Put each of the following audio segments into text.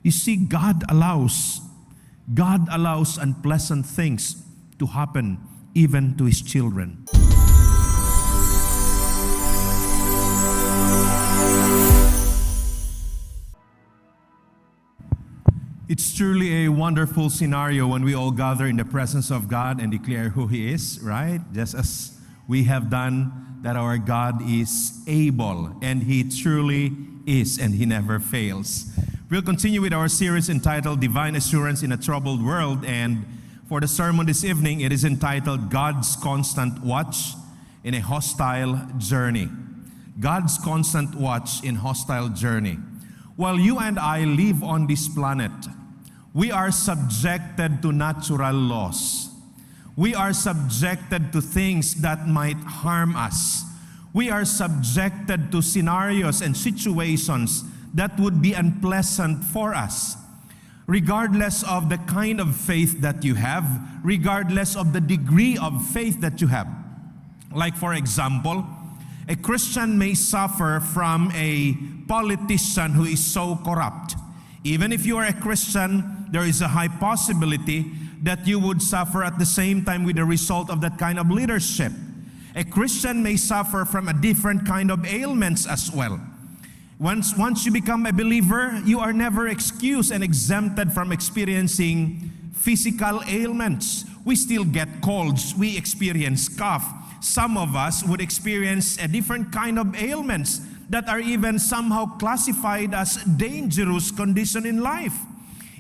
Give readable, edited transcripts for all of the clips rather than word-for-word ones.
You see, God allows unpleasant things to happen even to His children. It's truly a wonderful scenario when we all gather in the presence of God and declare who He is, right? Just as we have done, that our God is able, and He truly is, and He never fails. We'll continue with our series entitled Divine Assurance in a Troubled World, and for the sermon this evening, it is entitled God's Constant Watch in a Hostile Journey. God's constant watch in hostile journey. While you and I live on this planet, we are subjected to natural laws. We are subjected to things that might harm us. We are subjected to scenarios and situations that would be unpleasant for us. Regardless of the kind of faith that you have, regardless of the degree of faith that you have. Like for example, a Christian may suffer from a politician who is so corrupt. Even if you are a Christian, there is a high possibility that you would suffer at the same time with the result of that kind of leadership. A Christian may suffer from a different kind of ailments as well. Once you become a believer, you are never excused and exempted from experiencing physical ailments. We still get colds, we experience cough. Some of us would experience a different kind of ailments that are even somehow classified as dangerous condition in life.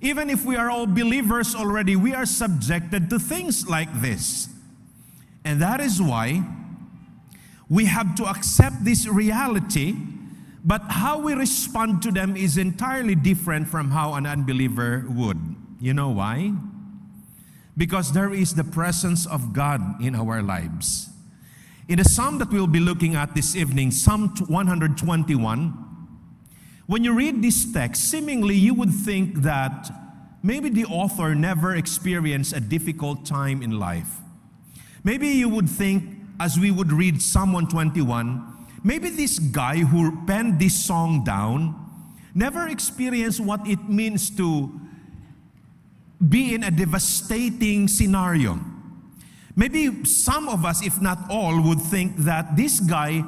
Even if we are all believers already, we are subjected to things like this. And that is why we have to accept this reality, but how we respond to them is entirely different from how an unbeliever would. You know why? Because there is the presence of God in our lives. In the psalm that we'll be looking at this evening, Psalm 121, when you read this text, seemingly you would think that maybe the author never experienced a difficult time in life. Maybe you would think, as we would read Psalm 121, maybe this guy who penned this song down never experienced what it means to be in a devastating scenario. Maybe some of us, if not all, would think that this guy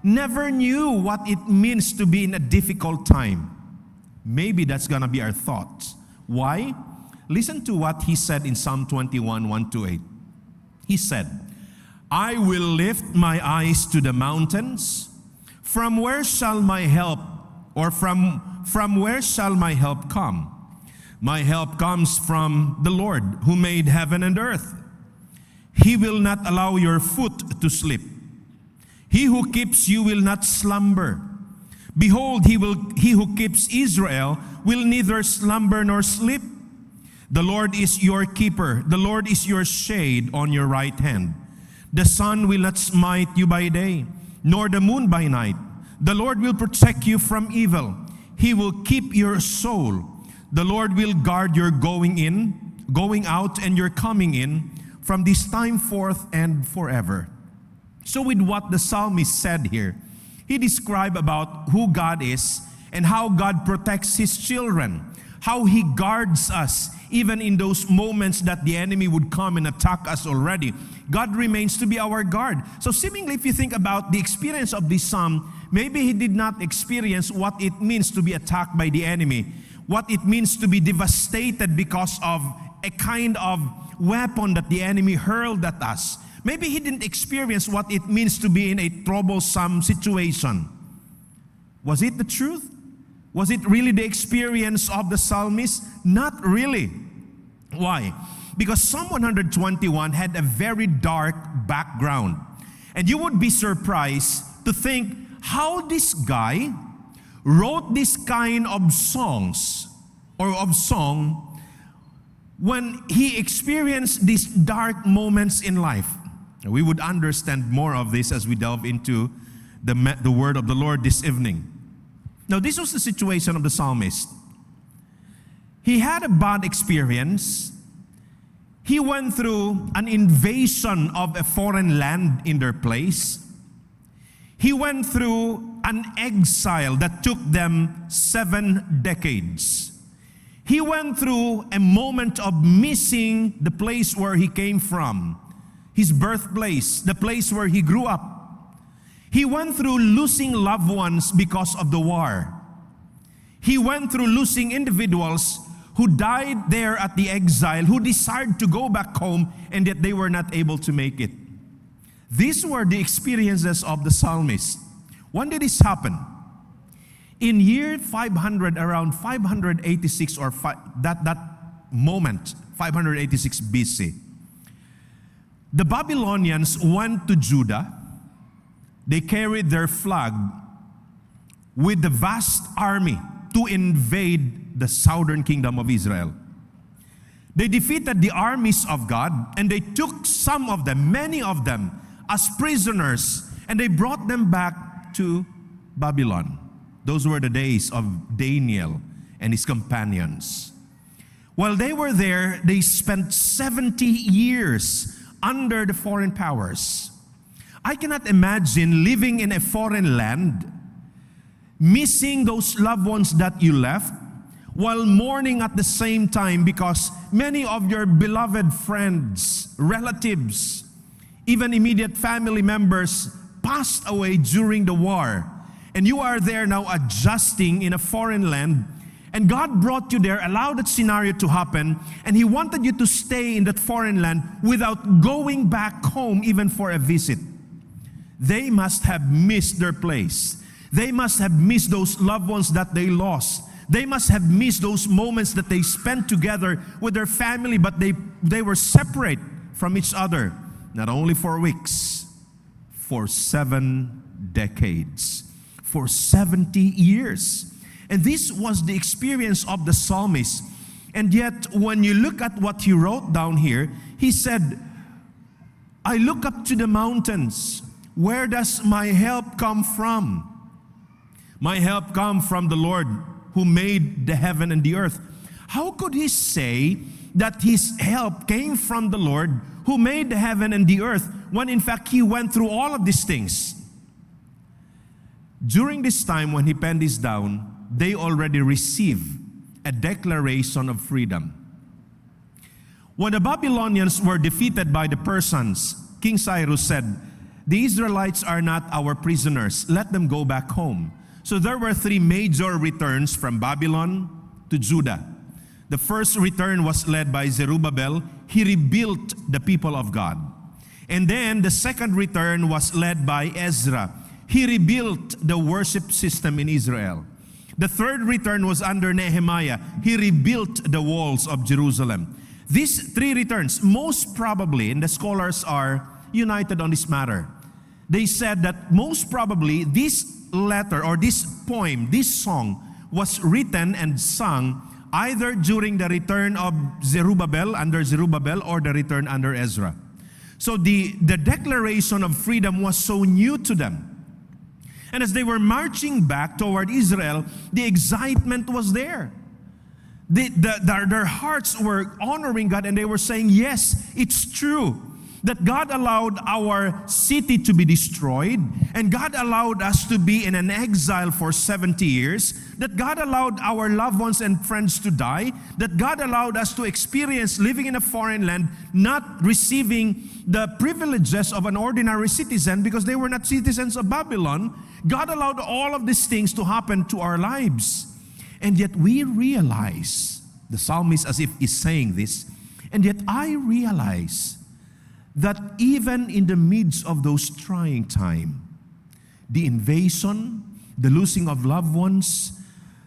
never knew what it means to be in a difficult time. Maybe that's going to be our thoughts. Why? Listen to what he said in Psalm 21, 1-8. He said, I will lift my eyes to the mountains. From where shall my help, or from where shall my help come? My help comes from the Lord who made heaven and earth. He will not allow your foot to slip. He who keeps you will not slumber. Behold, he who keeps Israel will neither slumber nor sleep. The Lord is your keeper. The Lord is your shade on your right hand. The sun will not smite you by day, nor the moon by night. The Lord will protect you from evil. He will keep your soul. The Lord will guard your going out, and your coming in, from this time forth and forever. So with what the psalmist said here, he described about who God is and how God protects His children, how He guards us even in those moments that the enemy would come and attack us already. God remains to be our guard. So seemingly, if you think about the experience of this psalm, maybe he did not experience what it means to be attacked by the enemy, what it means to be devastated because of a kind of weapon that the enemy hurled at us. Maybe he didn't experience what it means to be in a troublesome situation. Was it the truth? Was it really the experience of the psalmist? Not really. Why? Because Psalm 121 had a very dark background. And you would be surprised to think how this guy wrote this kind of songs or of song when he experienced these dark moments in life. We would understand more of this as we delve into the word of the Lord this evening. Now, this was the situation of the psalmist. He had a bad experience. He went through an invasion of a foreign land in their place. He went through an exile that took them 7 decades. He went through a moment of missing the place where he came from, his birthplace, the place where he grew up. He went through losing loved ones because of the war. He went through losing individuals who died there at the exile, who desired to go back home, and yet they were not able to make it. These were the experiences of the psalmist. When did this happen? In year 500, around 586 or that moment, 586 BC, the Babylonians went to Judah. They carried their flag with the vast army to invade the southern kingdom of Israel. They defeated the armies of God, and they took some of them, many of them, as prisoners, and they brought them back to Babylon. Those were the days of Daniel and his companions. While they were there, they spent 70 years under the foreign powers. I cannot imagine living in a foreign land, missing those loved ones that you left, while mourning at the same time because many of your beloved friends, relatives, even immediate family members passed away during the war. And you are there now adjusting in a foreign land. And God brought you there, allowed that scenario to happen. And He wanted you to stay in that foreign land without going back home even for a visit. They must have missed their place. They must have missed those loved ones that they lost. They must have missed those moments that they spent together with their family, but they were separate from each other, not only for weeks, for 7 decades. For 70 years. And this was the experience of the psalmist. And yet, when you look at what he wrote down here, he said, I look up to the mountains. Where does my help come from? My help comes from the Lord who made the heaven and the earth. How could he say that his help came from the Lord who made the heaven and the earth when in fact he went through all of these things? During this time when he penned this down, they already received a declaration of freedom. When the Babylonians were defeated by the Persians, King Cyrus said, the Israelites are not our prisoners. Let them go back home. So there were 3 major returns from Babylon to Judah. The first return was led by Zerubbabel. He rebuilt the people of God. And then the second return was led by Ezra. He rebuilt the worship system in Israel. The third return was under Nehemiah. He rebuilt the walls of Jerusalem. These 3 returns, most probably, and the scholars are united on this matter, they said that most probably this letter or this poem, this song, was written and sung either during the return of Zerubbabel, under Zerubbabel, or the return under Ezra. So the declaration of freedom was so new to them. And as they were marching back toward Israel, the excitement was there. Their hearts were honoring God, and they were saying, yes, it's true that God allowed our city to be destroyed, and God allowed us to be in an exile for 70 years, that God allowed our loved ones and friends to die, that God allowed us to experience living in a foreign land, not receiving the privileges of an ordinary citizen because they were not citizens of Babylon. God allowed all of these things to happen to our lives. And yet we realize, the psalmist as if is saying this, and yet I realize that even in the midst of those trying times, the invasion, the losing of loved ones,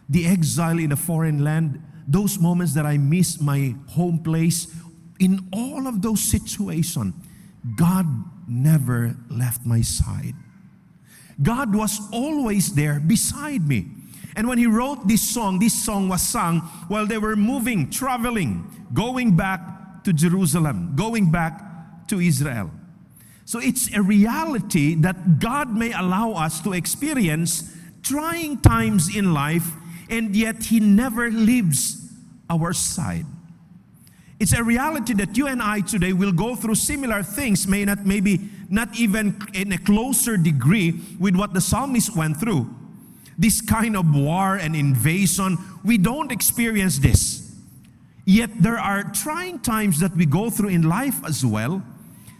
the exile in a foreign land, those moments that I miss my home place, in all of those situations, God never left my side. God was always there beside me. And when he wrote this song was sung while they were moving, traveling, going back to Jerusalem, going back to Israel. So it's a reality that God may allow us to experience trying times in life, and yet He never leaves our side. It's a reality that you and I today will go through similar things, maybe not even in a closer degree with what the psalmist went through. This kind of war and invasion, we don't experience this. Yet there are trying times that we go through in life as well,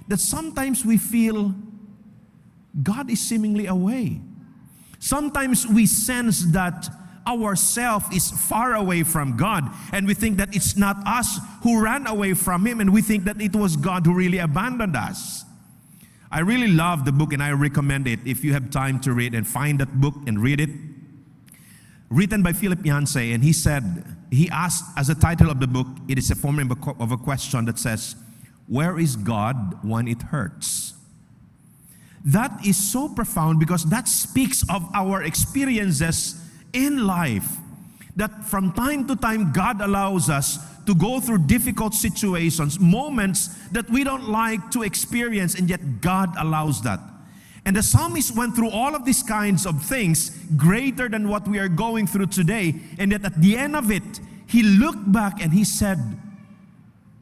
that sometimes we feel God is seemingly away. Sometimes we sense that ourself is far away from God, and we think that it's not us who ran away from Him, and we think that it was God who really abandoned us. I really love the book, and I recommend it if you have time to read and find that book and read it. Written by Philip Yancey, and he asked, as the title of the book, it is a form of a question that says, where is God when it hurts? That is so profound because that speaks of our experiences in life. That from time to time, God allows us to go through difficult situations, moments that we don't like to experience, and yet God allows that. And the psalmist went through all of these kinds of things, greater than what we are going through today, and yet at the end of it, he looked back and he said,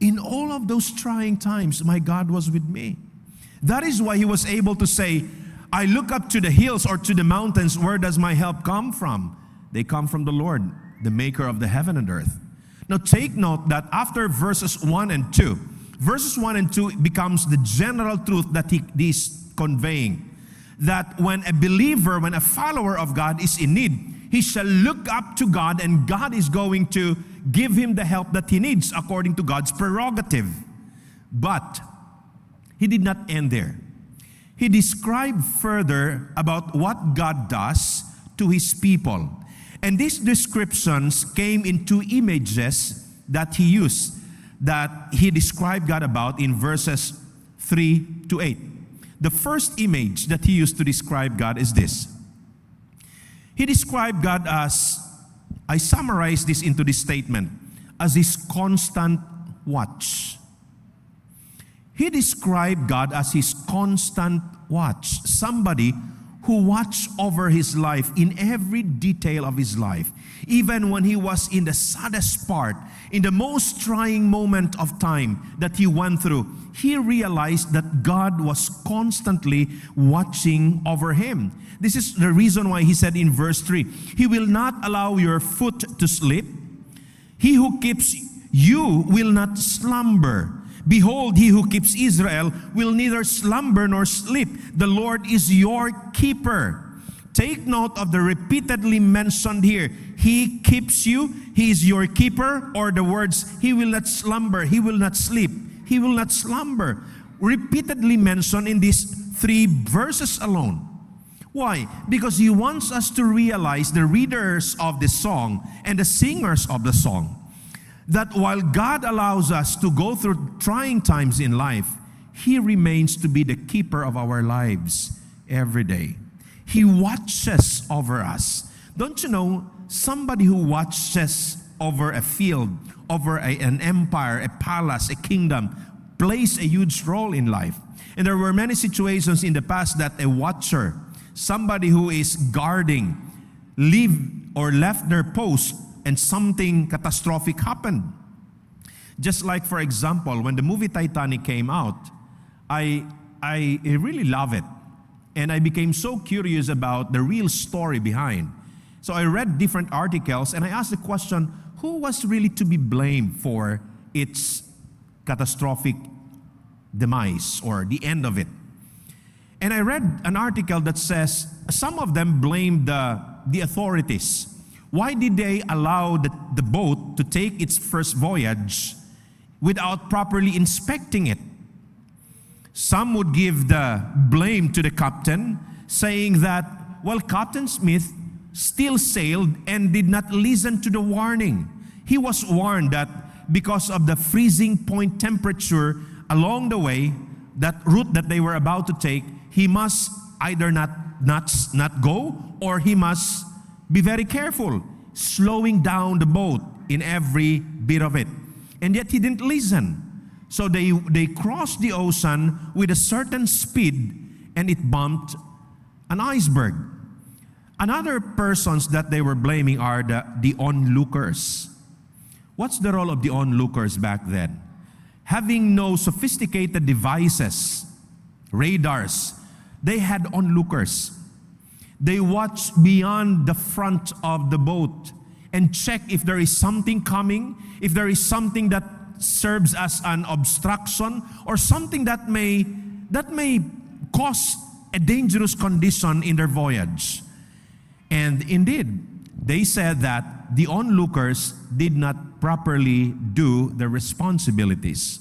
in all of those trying times, my God was with me. That is why he was able to say, I look up to the hills or to the mountains, where does my help come from? They come from the Lord, the maker of the heaven and earth. Now take note that after verses 1 and 2, verses 1 and 2 becomes the general truth that he is conveying. That when a believer, when a follower of God is in need, he shall look up to God, and God is going to give him the help that he needs according to God's prerogative. But he did not end there. He described further about what God does to his people. And these descriptions came in two images that he used, that he described God about in verses 3 to 8. The first image that he used to describe God is this. He described God as, I summarize this into this statement, as his constant watch. He described God as his constant watch, somebody who watched over his life in every detail of his life. Even when he was in the saddest part, in the most trying moment of time that he went through, he realized that God was constantly watching over him. This is the reason why he said in verse 3, He will not allow your foot to slip. He who keeps you will not slumber. Behold, he who keeps Israel will neither slumber nor sleep. The Lord is your keeper. Take note of the repeatedly mentioned here. He keeps you, he is your keeper, or the words, he will not slumber, he will not sleep, he will not slumber. Repeatedly mentioned in these 3 verses alone. Why? Because he wants us to realize, the readers of the song and the singers of the song, that while God allows us to go through trying times in life, He remains to be the keeper of our lives every day. He watches over us. Don't you know, somebody who watches over a field, over an empire, a palace, a kingdom, plays a huge role in life. And there were many situations in the past that a watcher, somebody who is guarding, left their post, and something catastrophic happened. Just like, for example, when the movie Titanic came out, I really love it. And I became so curious about the real story behind. So I read different articles, and I asked the question, who was really to be blamed for its catastrophic demise or the end of it? And I read an article that says some of them blamed the authorities. Why did they allow the boat to take its first voyage without properly inspecting it? Some would give the blame to the captain, saying that, well, Captain Smith still sailed and did not listen to the warning. He was warned that because of the freezing point temperature along the way, that route that they were about to take, he must either not go, or he must be very careful, slowing down the boat in every bit of it. And yet he didn't listen. So they crossed the ocean with a certain speed, and it bumped an iceberg. Another persons that they were blaming are the onlookers. What's the role of the onlookers back then? Having no sophisticated devices, radars, they had onlookers. They watched beyond the front of the boat, and check if there is something coming, if there is something that serves as an obstruction or something that may cause a dangerous condition in their voyage. And indeed, they said that the onlookers did not properly do their responsibilities.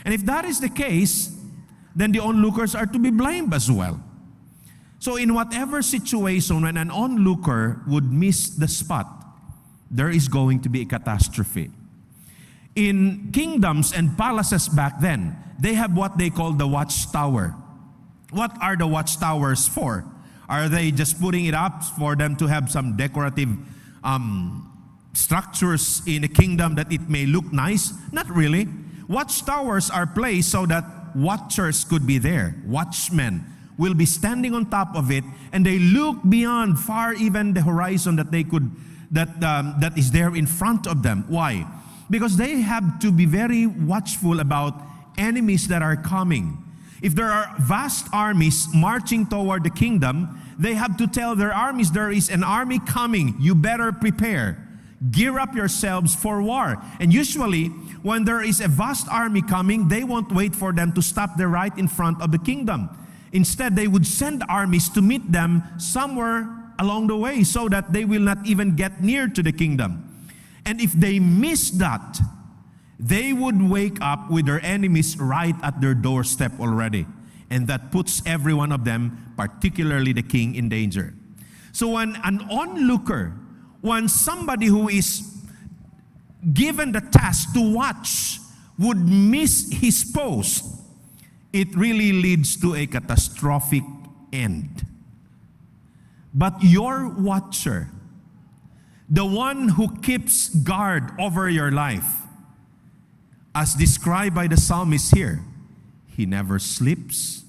And if that is the case, then the onlookers are to be blamed as well. So in whatever situation when an onlooker would miss the spot, there is going to be a catastrophe. In kingdoms and palaces back then, they have what they call the watchtower. What are the watchtowers for? Are they just putting it up for them to have some decorative structures in a kingdom that it may look nice? Not really. Watchtowers are placed so that watchers could be there. Watchmen will be standing on top of it, and they look beyond far, even the horizon that is there in front of them. Why? Because they have to be very watchful about enemies that are coming. If there are vast armies marching toward the kingdom, they have to tell their armies, there is an army coming. You better prepare. Gear up yourselves for war. And usually, when there is a vast army coming, they won't wait for them to stop there right in front of the kingdom. Instead, they would send armies to meet them somewhere along the way so that they will not even get near to the kingdom. And if they miss that, they would wake up with their enemies right at their doorstep already. And that puts every one of them, particularly the king, in danger. So when an onlooker, when somebody who is given the task to watch would miss his post, it really leads to a catastrophic end. But your watcher, the one who keeps guard over your life, as described by the psalmist here, he never sleeps,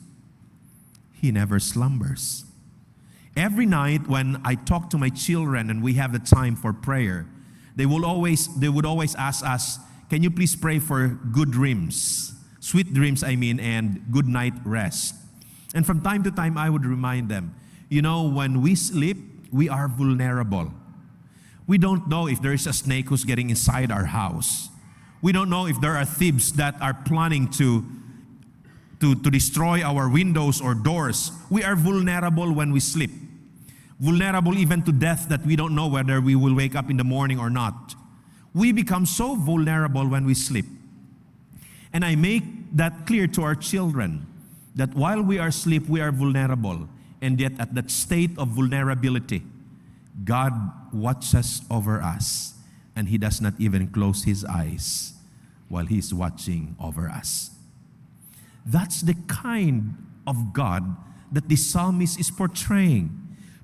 he never slumbers. Every night when I talk to my children and we have the time for prayer, they would always ask us, can you please pray for good dreams, sweet dreams and good night rest. And from time to time I would remind them, when we sleep, we are vulnerable. We don't know if there is a snake who's getting inside our house. We don't know if there are thieves that are planning to destroy our windows or doors. We are vulnerable when we sleep. Vulnerable even to death that we don't know whether we will wake up in the morning or not. We become so vulnerable when we sleep. And I make that clear to our children that while we are asleep, we are vulnerable. And yet at that state of vulnerability, God watches over us. And He does not even close His eyes while He's watching over us. That's the kind of God that the psalmist is portraying.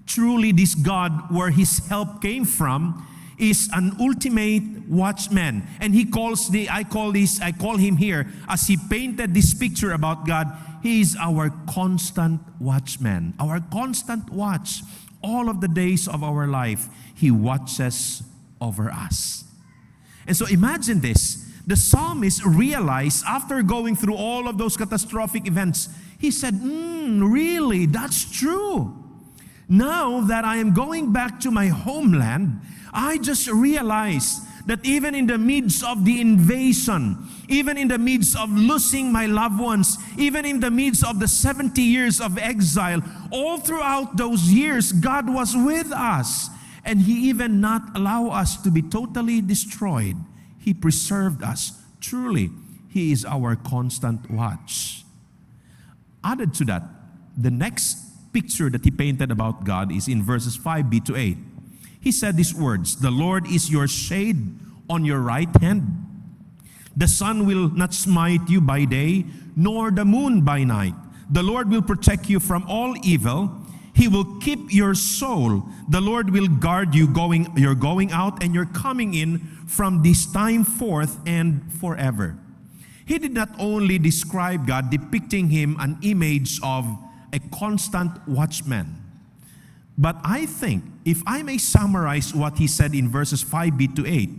Truly, this God, where His help came from, is an ultimate watchman. And I call him here, as he painted this picture about God, He is our constant watchman, our constant watch. All of the days of our life, He watches over us. And so imagine this. The psalmist realized after going through all of those catastrophic events, he said, really, that's true. Now that I am going back to my homeland, I just realized that even in the midst of the invasion, even in the midst of losing my loved ones, even in the midst of the 70 years of exile, all throughout those years, God was with us. And He even not allow us to be totally destroyed. He preserved us. Truly, He is our constant watch. Added to that, the next picture that he painted about God is in verses 5b to 8. He said these words, "The Lord is your shade on your right hand. The sun will not smite you by day, nor the moon by night. The Lord will protect you from all evil. He will keep your soul. The Lord will guard you your going out and your coming in from this time forth and forever." He did not only describe God, depicting Him an image of a constant watchman. But I think, if I may summarize what he said in verses 5b to 8,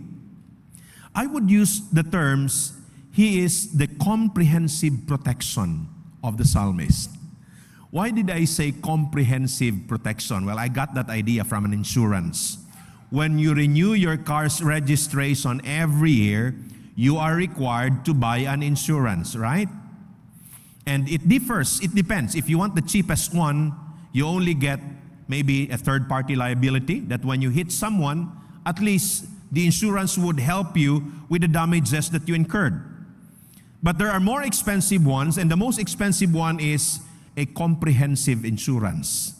I would use the terms, He is the comprehensive protection of the psalmist. Why did I say comprehensive protection? Well, I got that idea from an insurance. when you renew your car's registration every year, you are required to buy an insurance, right? And it differs. It depends. If you want the cheapest one, you only get maybe a third-party liability that when you hit someone, at least the insurance would help you with the damages that you incurred. But there are more expensive ones, and the most expensive one is a comprehensive insurance.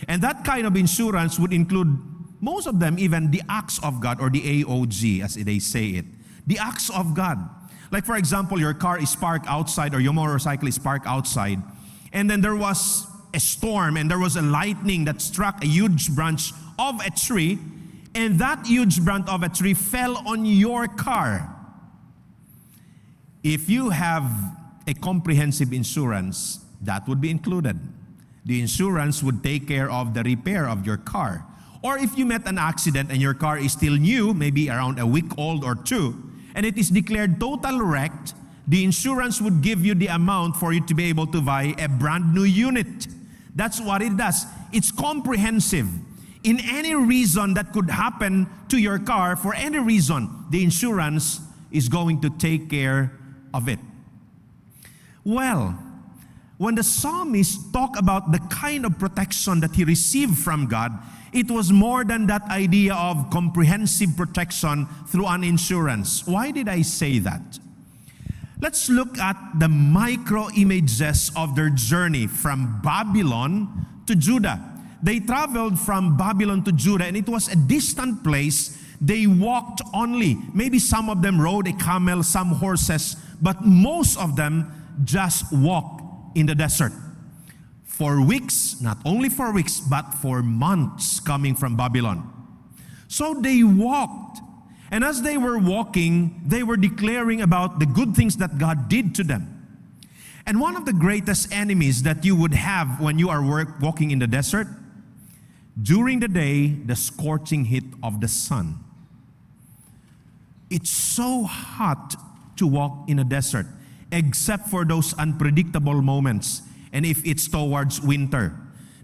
And that kind of insurance would include, most of them, even the acts of God, or the AOG, as they say it. The acts of God. Like, for example, your car is parked outside, or your motorcycle is parked outside, and then there was a storm, and there was a lightning that struck a huge branch of a tree, and that huge branch of a tree fell on your car. If you have a comprehensive insurance, that would be included. The insurance would take care of the repair of your car. Or if you met an accident and your car is still new, maybe around a week old or two, and it is declared total wrecked, the insurance would give you the amount for you to be able to buy a brand new unit. That's what it does. It's comprehensive. In any reason that could happen to your car, for any reason, the insurance is going to take care of it. Well, when the psalmist talked about the kind of protection that he received from God, it was more than that idea of comprehensive protection through an insurance. Why did I say that? Let's look at the micro images of their journey from Babylon to Judah. They traveled from Babylon to Judah, and it was a distant place. They walked only. Maybe some of them rode a camel, some horses, but most of them just walked in the desert. For weeks, not only for weeks, but for months coming from Babylon. So they walked. And as they were walking, they were declaring about the good things that God did to them. And one of the greatest enemies that you would have when you are walking in the desert, during the day, the scorching heat of the sun. It's so hot to walk in a desert, except for those unpredictable moments. And if it's towards winter.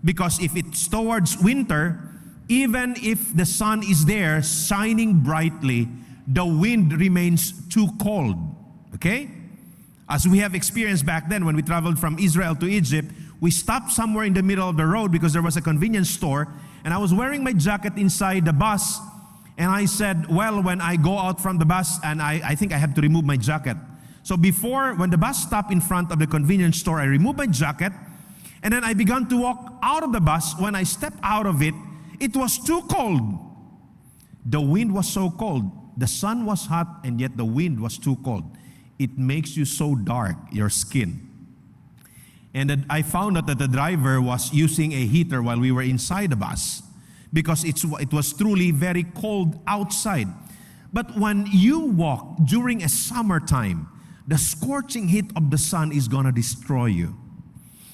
Because if it's towards winter, even if the sun is there shining brightly, the wind remains too cold. Okay? As we have experienced back then when we traveled from Israel to Egypt, we stopped somewhere in the middle of the road because there was a convenience store, and I was wearing my jacket inside the bus, and I said, well, when I go out from the bus, and I think I have to remove my jacket. So when the bus stopped in front of the convenience store, I removed my jacket, and then I began to walk out of the bus. When I stepped out of it, it was too cold. The wind was so cold. The sun was hot, and yet the wind was too cold. It makes you so dark, your skin. And I found out that the driver was using a heater while we were inside the bus because it was truly very cold outside. But when you walk during a summertime, the scorching heat of the sun is going to destroy you.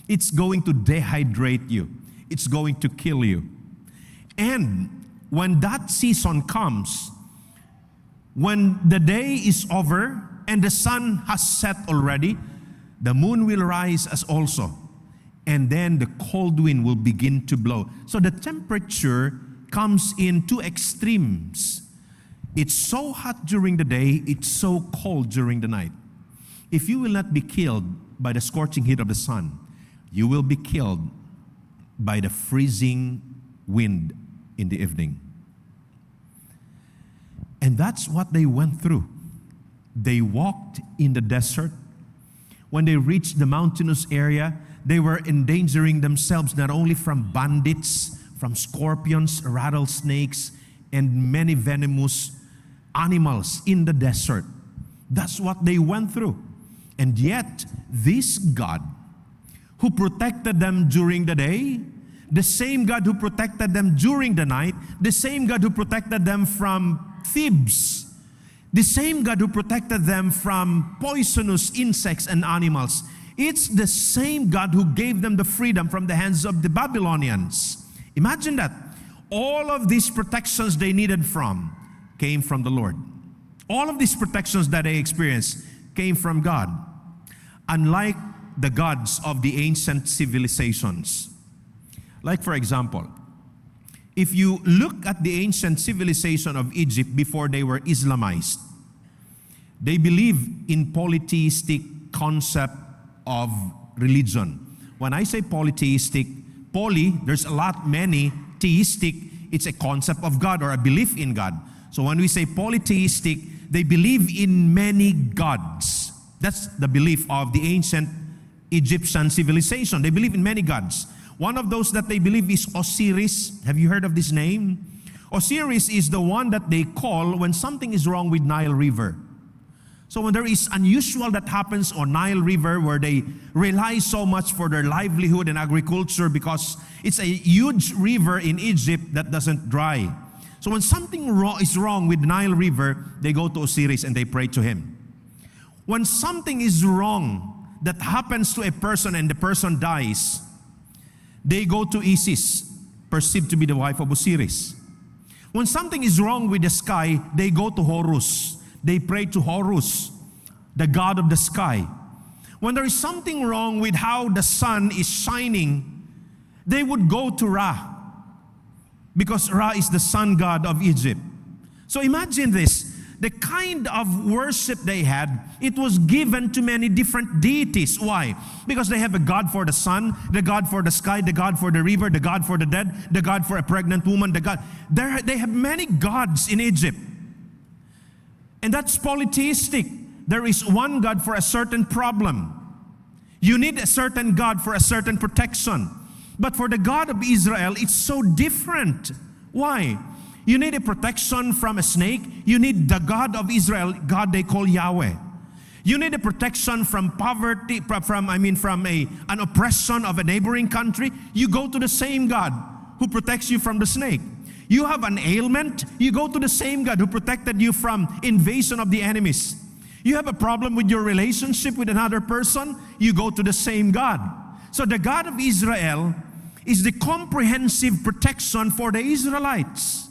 It's going to dehydrate you. It's going to kill you. And when that season comes, when the day is over and the sun has set already, the moon will rise as also. And then the cold wind will begin to blow. So the temperature comes in two extremes. It's so hot during the day, it's so cold during the night. If you will not be killed by the scorching heat of the sun, you will be killed by the freezing wind in the evening. And that's what they went through. They walked in the desert. When they reached the mountainous area, they were endangering themselves not only from bandits, from scorpions, rattlesnakes, and many venomous animals in the desert. That's what they went through. And yet, this God who protected them during the day, the same God who protected them during the night, the same God who protected them from thieves, the same God who protected them from poisonous insects and animals, it's the same God who gave them the freedom from the hands of the Babylonians. Imagine that. All of these protections they needed came from the Lord. All of these protections that they experienced came from God. Unlike the gods of the ancient civilizations. Like, for example, if you look at the ancient civilization of Egypt before they were Islamized, they believe in polytheistic concept of religion. When I say polytheistic, there's a lot, many, theistic, it's a concept of God or a belief in God. So when we say polytheistic, they believe in many gods. That's the belief of the ancient Egyptian civilization. They believe in many gods. One of those that they believe is Osiris. Have you heard of this name? Osiris is the one that they call when something is wrong with Nile River. So when there is unusual that happens on Nile River where they rely so much for their livelihood and agriculture because it's a huge river in Egypt that doesn't dry. So when something is wrong with Nile River, they go to Osiris and they pray to him. When something is wrong that happens to a person and the person dies, they go to Isis, perceived to be the wife of Osiris. When something is wrong with the sky, they go to Horus. They pray to Horus, the god of the sky. When there is something wrong with how the sun is shining, they would go to Ra, because Ra is the sun god of Egypt. So imagine this, the kind of worship they had, it was given to many different deities. Why? Because they have a god for the sun, the god for the sky, the god for the river, the god for the dead, the god for a pregnant woman, the god. They have many gods in Egypt. And that's polytheistic. There is one God for a certain problem. You need a certain God for a certain protection. But for the God of Israel, it's so different. Why? You need a protection from a snake. You need the God of Israel, God they call Yahweh. You need a protection from poverty, from an oppression of a neighboring country. You go to the same God who protects you from the snake. You have an ailment, you go to the same God who protected you from invasion of the enemies. You have a problem with your relationship with another person, you go to the same God. So the God of Israel is the comprehensive protection for the Israelites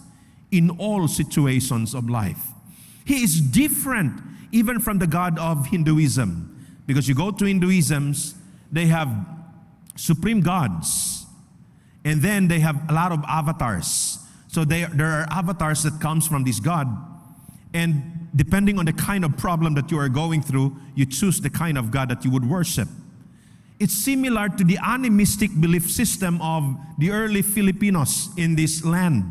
in all situations of life. He is different even from the God of Hinduism. Because you go to Hinduisms, they have supreme gods. And then they have a lot of avatars. So there are avatars that comes from this God. And depending on the kind of problem that you are going through, you choose the kind of God that you would worship. It's similar to the animistic belief system of the early Filipinos in this land.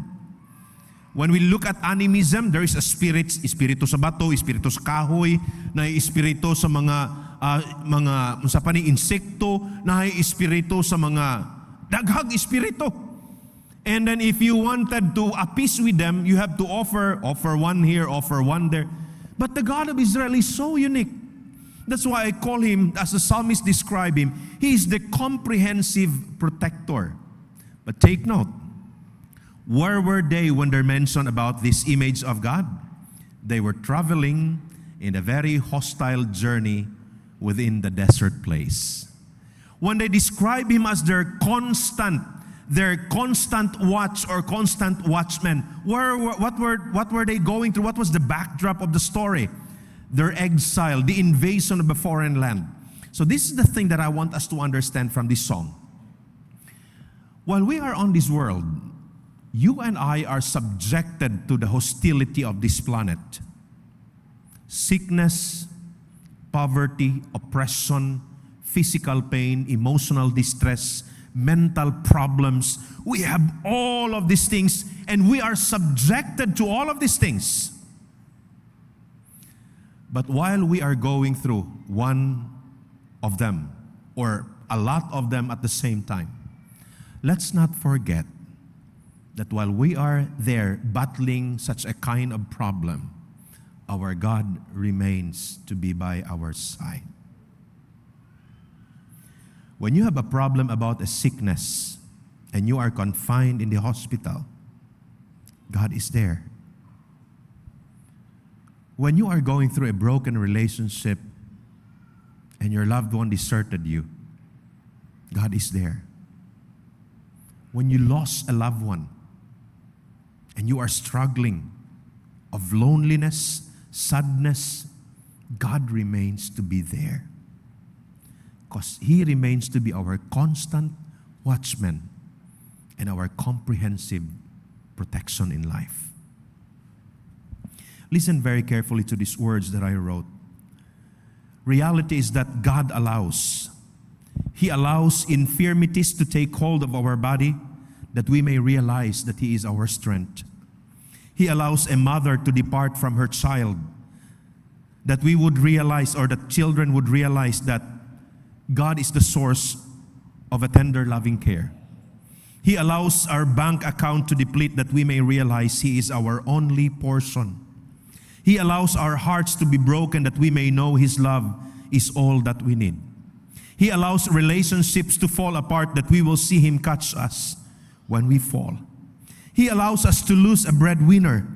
When we look at animism, there is a espiritu sa bato, espiritu sa kahoy, na espiritu sa mga insekto, na espiritu sa mga daghang espiritu. And then if you wanted to appease with them, you have to offer one here, offer one there. But the God of Israel is so unique. That's why I call him, as the psalmist described him, he is the comprehensive protector. But take note, where were they when they're mentioned about this image of God? They were traveling in a very hostile journey within the desert place. When they describe him as their constant watch or constant watchman, what were they going through? What was the backdrop of the story? Their exile, the invasion of a foreign land. So this is the thing that I want us to understand from this song. While we are on this world, you and I are subjected to the hostility of this planet. Sickness, poverty, oppression, physical pain, emotional distress, mental problems. We have all of these things, and we are subjected to all of these things. But while we are going through one of them, or a lot of them at the same time, let's not forget that while we are there battling such a kind of problem, our God remains to be by our side. When you have a problem about a sickness and you are confined in the hospital, God is there. When you are going through a broken relationship and your loved one deserted you, God is there. When you lost a loved one and you are struggling of loneliness, sadness, God remains to be there. Because He remains to be our constant watchman and our comprehensive protection in life. Listen very carefully to these words that I wrote. Reality is that God allows. He allows infirmities to take hold of our body that we may realize that He is our strength. He allows a mother to depart from her child that we would realize, or that children would realize, that God is the source of a tender, loving care. He allows our bank account to deplete that we may realize He is our only portion. He allows our hearts to be broken that we may know His love is all that we need. He allows relationships to fall apart that we will see Him catch us when we fall. He allows us to lose a breadwinner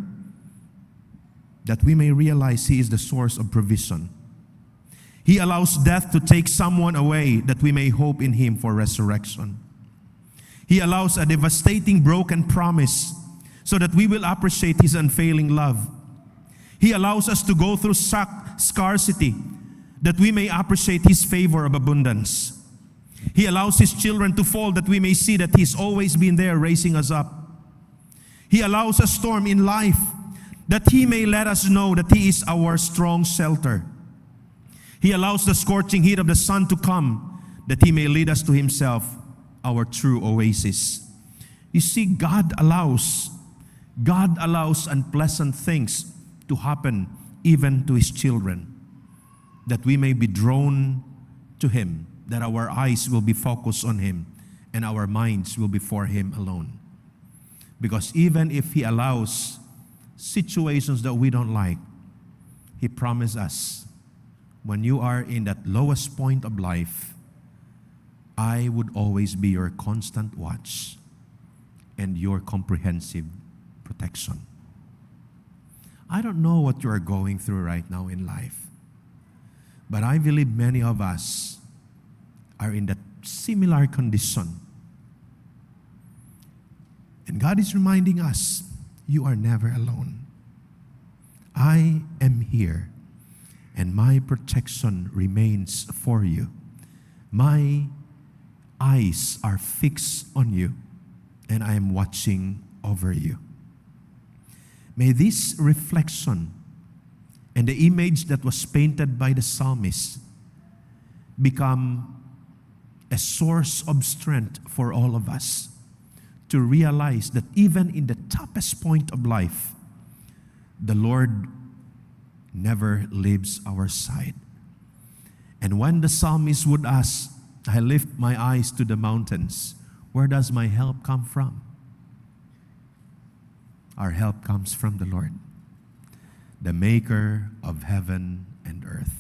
that we may realize He is the source of provision. He allows death to take someone away that we may hope in Him for resurrection. He allows a devastating broken promise so that we will appreciate His unfailing love. He allows us to go through scarcity that we may appreciate His favor of abundance. He allows His children to fall that we may see that He's always been there raising us up. He allows a storm in life that He may let us know that He is our strong shelter. He allows the scorching heat of the sun to come that He may lead us to Himself, our true oasis. You see, God allows unpleasant things to happen even to His children, that we may be drawn to Him, that our eyes will be focused on Him and our minds will be for Him alone. Because even if He allows situations that we don't like, He promised us, when you are in that lowest point of life, I would always be your constant watch and your comprehensive protection. I don't know what you are going through right now in life, but I believe many of us are in that similar condition. And God is reminding us, you are never alone. I am here, and my protection remains for you. My eyes are fixed on you, and I am watching over you. May this reflection and the image that was painted by the psalmist become a source of strength for all of us to realize that even in the toughest point of life, the Lord never leaves our side. And when the psalmist would ask, I lift my eyes to the mountains, where does my help come from? Our help comes from the Lord, the maker of heaven and earth.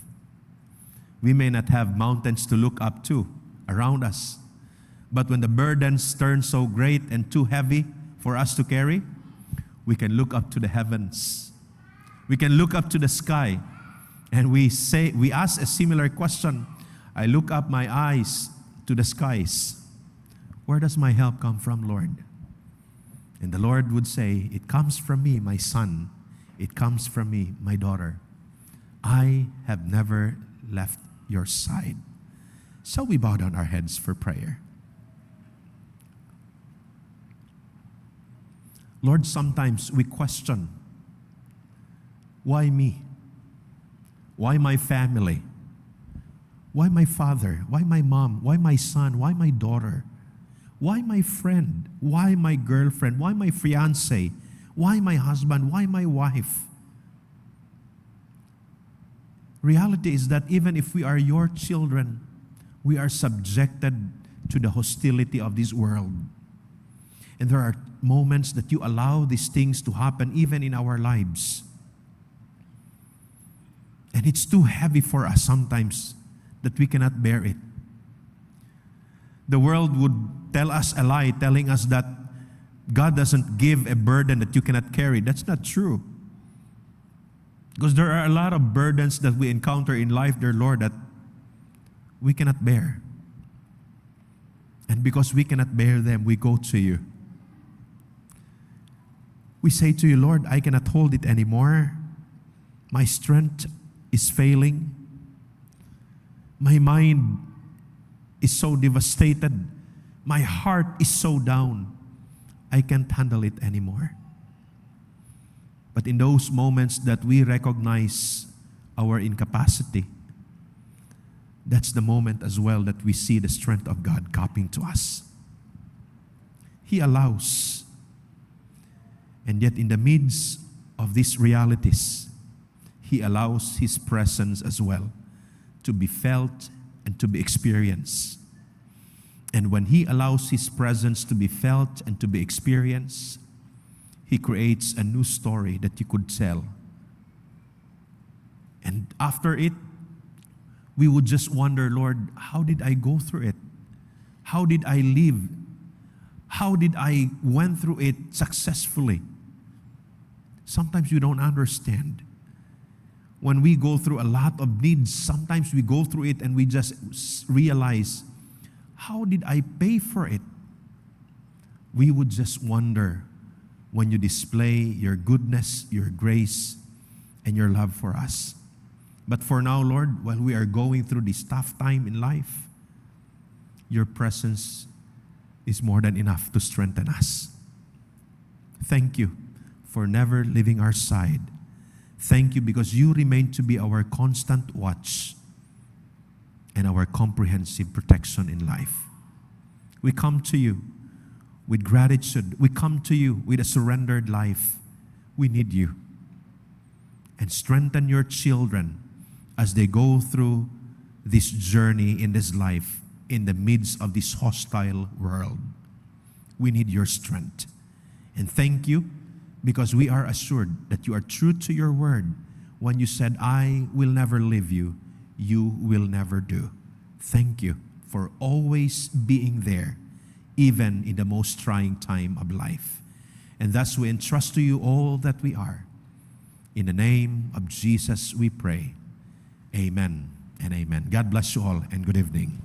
We may not have mountains to look up to around us, but when the burdens turn so great and too heavy for us to carry, we can look up to the heavens. We can look up to the sky, and we ask a similar question. I look up my eyes to the skies. Where does my help come from, Lord? And the Lord would say, it comes from me, my son. It comes from me, my daughter. I have never left your side. So we bow down our heads for prayer. Lord, sometimes we question, why me? Why my family? Why my father? Why my mom? Why my son? Why my daughter? Why my friend? Why my girlfriend? Why my fiancé? Why my husband? Why my wife? Reality is that even if we are your children, we are subjected to the hostility of this world. And there are moments that you allow these things to happen even in our lives. And it's too heavy for us sometimes that we cannot bear it. The world would tell us a lie, telling us that God doesn't give a burden that you cannot carry. That's not true. Because there are a lot of burdens that we encounter in life, dear Lord, that we cannot bear. And because we cannot bear them, we go to you. We say to you, Lord, I cannot hold it anymore. My strength is failing. My mind is so devastated. My heart is so down. I can't handle it anymore. But in those moments that we recognize our incapacity, that's the moment as well that we see the strength of God coming to us. He allows. And yet in the midst of these realities, He allows His presence as well to be felt and to be experienced. And when He allows His presence to be felt and to be experienced, He creates a new story that you could tell. And after it, we would just wonder, Lord, how did I go through it? How did I live? How did I went through it successfully? Sometimes we don't understand. When we go through a lot of needs, sometimes we go through it and we just realize, how did I pay for it? We would just wonder when you display your goodness, your grace, and your love for us. But for now, Lord, while we are going through this tough time in life, your presence is more than enough to strengthen us. Thank you for never leaving our side. Thank you because you remain to be our constant watch and our comprehensive protection in life. We come to you with gratitude. We come to you with a surrendered life. We need you. And strengthen your children as they go through this journey in this life in the midst of this hostile world. We need your strength. And thank you because we are assured that you are true to your word. When you said, I will never leave you, you will never do. Thank you for always being there, even in the most trying time of life. And thus we entrust to you all that we are. In the name of Jesus we pray. Amen and amen. God bless you all and good evening.